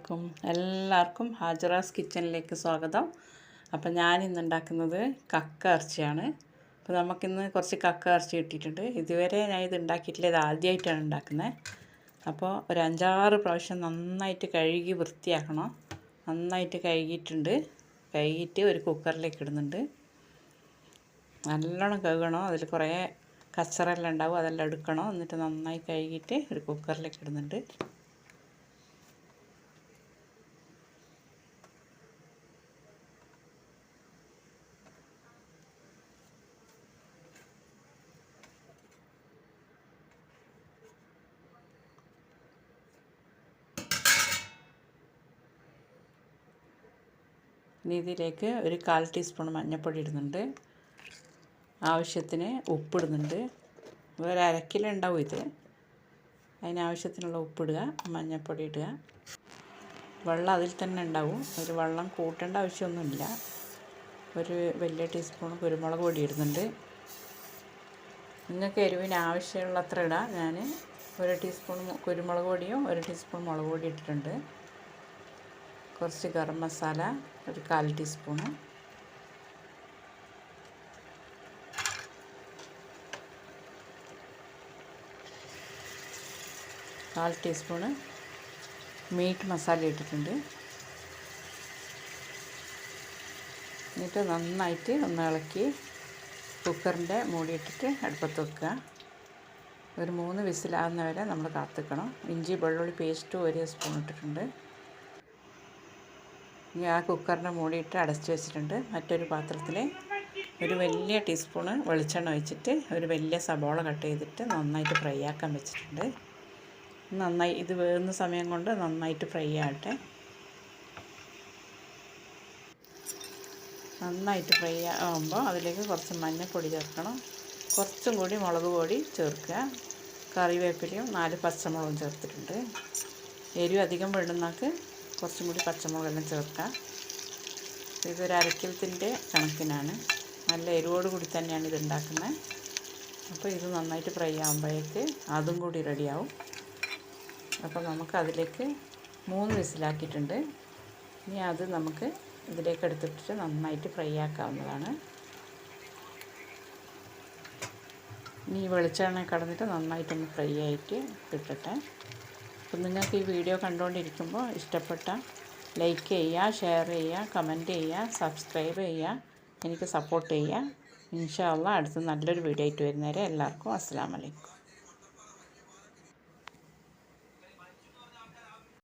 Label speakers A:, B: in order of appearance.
A: അലൈക്കും. എല്ലാവർക്കും ഹാജറാസ് കിച്ചണിലേക്ക് സ്വാഗതം. അപ്പോൾ ഞാനിന്ന് ഉണ്ടാക്കുന്നത് കക്ക ഇറച്ചിയാണ്. അപ്പോൾ നമുക്കിന്ന് കുറച്ച് കക്ക ഇറച്ചി കിട്ടിയിട്ടുണ്ട്. ഇതുവരെ ഞാൻ ഇത് ഉണ്ടാക്കിയിട്ടില്ല, ഇത് ആദ്യമായിട്ടാണ് ഉണ്ടാക്കുന്നത്. അപ്പോൾ ഒരു 5-6 പ്രാവശ്യം നന്നായിട്ട് കഴുകി വൃത്തിയാക്കണം. നന്നായിട്ട് കഴുകിയിട്ടുണ്ട്. കഴുകിയിട്ട് ഒരു കുക്കറിലേക്ക് ഇടുന്നുണ്ട്. നല്ലോണം കഴുകണം. അതിൽ കുറേ കച്ചറെല്ലാം ഉണ്ടാവും, അതെല്ലാം എടുക്കണം. എന്നിട്ട് നന്നായി കഴുകിയിട്ട് ഒരു കുക്കറിലേക്ക് ഇടുന്നുണ്ട്. ഇനി ഇതിലേക്ക് ഒരു 1/4 ടീസ്പൂൺ മഞ്ഞൾപ്പൊടി ഇടുന്നുണ്ട്. ആവശ്യത്തിന് ഉപ്പിടുന്നുണ്ട്. ഒരു 1/2 കിലോ ഉണ്ടാവും ഇത്. അതിനാവശ്യത്തിനുള്ള ഉപ്പിടുക, മഞ്ഞൾപ്പൊടി ഇടുക. വെള്ളം അതിൽ തന്നെ ഉണ്ടാവും. ഒരു വെള്ളം കൂട്ടേണ്ട ആവശ്യമൊന്നുമില്ല. ഒരു വലിയ ടീസ്പൂൺ കുരുമുളക് പൊടി ഇടുന്നുണ്ട്. നിങ്ങൾക്ക് എരിവിന് ആവശ്യമുള്ളത്ര ഇടാം. ഞാൻ 1 ടീസ്പൂൺ കുരുമുളക് പൊടിയും 1 ടീസ്പൂൺ മുളക് പൊടി ഇട്ടിട്ടുണ്ട്. കുറച്ച് ഗരം മസാല ഒരു 1/4 ടീസ്പൂണ്, മീറ്റ് മസാല ഇട്ടിട്ടുണ്ട്. എന്നിട്ട് നന്നായിട്ട് ഒന്ന് ഇളക്കി കുക്കറിൻ്റെ മൂടി ഇട്ടിട്ട് അടുപ്പത്ത് വെക്കുക. ഒരു 3 വിസിലാകുന്ന വരെ നമ്മൾ കാത്തിക്കണം. ഇഞ്ചി വെള്ളുള്ളി പേസ്റ്റ് 1 സ്പൂൺ ഇട്ടിട്ടുണ്ട്. ഇനി ആ കുക്കറിൻ്റെ മൂടിയിട്ട് അടച്ചു വെച്ചിട്ടുണ്ട്. മറ്റൊരു പാത്രത്തിൽ ഒരു വലിയ ടീസ്പൂണ് വെളിച്ചെണ്ണ ഒഴിച്ചിട്ട് ഒരു വലിയ സബോള കട്ട് ചെയ്തിട്ട് നന്നായിട്ട് ഫ്രൈ ആക്കാൻ വെച്ചിട്ടുണ്ട്. നന്നായി ഇത് വേകുന്ന സമയം കൊണ്ട് നന്നായിട്ട് ഫ്രൈ ആകട്ടെ. നന്നായിട്ട് ഫ്രൈ ആകുമ്പോൾ അതിലേക്ക് കുറച്ച് മഞ്ഞൾപ്പൊടി ചേർക്കണം. കുറച്ചും കൂടി മുളക് പൊടി ചേർക്കുക. കറിവേപ്പിലയും 4 പച്ചമുളകും ചേർത്തിട്ടുണ്ട്. എരിവ് അധികം വേണ്ടുന്നവർക്ക് കുറച്ചും കൂടി പച്ചമുളകെല്ലാം ചേർക്കാം. ഇതൊരു 1/2 കിലോത്തിൻ്റെ കണക്കിനാണ്. നല്ല എരിവോട് കൂടി തന്നെയാണ് ഇത് ഉണ്ടാക്കുന്നത്. അപ്പോൾ ഇത് നന്നായിട്ട് ഫ്രൈ ആകുമ്പോഴേക്ക് അതും കൂടി റെഡിയാവും. അപ്പോൾ നമുക്ക് അതിലേക്ക് 3 വിസിലാക്കിയിട്ടുണ്ട്. ഇനി അത് നമുക്ക് ഇതിലേക്ക് എടുത്തിട്ട് നന്നായിട്ട് ഫ്രൈ ആക്കാവുന്നതാണ്. ഇനി വെളിച്ചെണ്ണ കടന്നിട്ട് നന്നായിട്ടൊന്ന് ഫ്രൈ ആയിട്ട് കിട്ടട്ടെ. അപ്പം നിങ്ങൾക്ക് ഈ വീഡിയോ കണ്ടുകൊണ്ടിരിക്കുമ്പോൾ ഇഷ്ടപ്പെട്ട ലൈക്ക് ചെയ്യുക, ഷെയർ ചെയ്യുക, കമൻറ്റ് ചെയ്യുക, സബ്സ്ക്രൈബ് ചെയ്യുക, എനിക്ക് സപ്പോർട്ട് ചെയ്യുക. ഇൻഷാ അള്ളാ അടുത്ത നല്ലൊരു വീഡിയോ ആയിട്ട് വരുന്നവരെ എല്ലാവർക്കും അസ്സലാമു അലൈക്കും.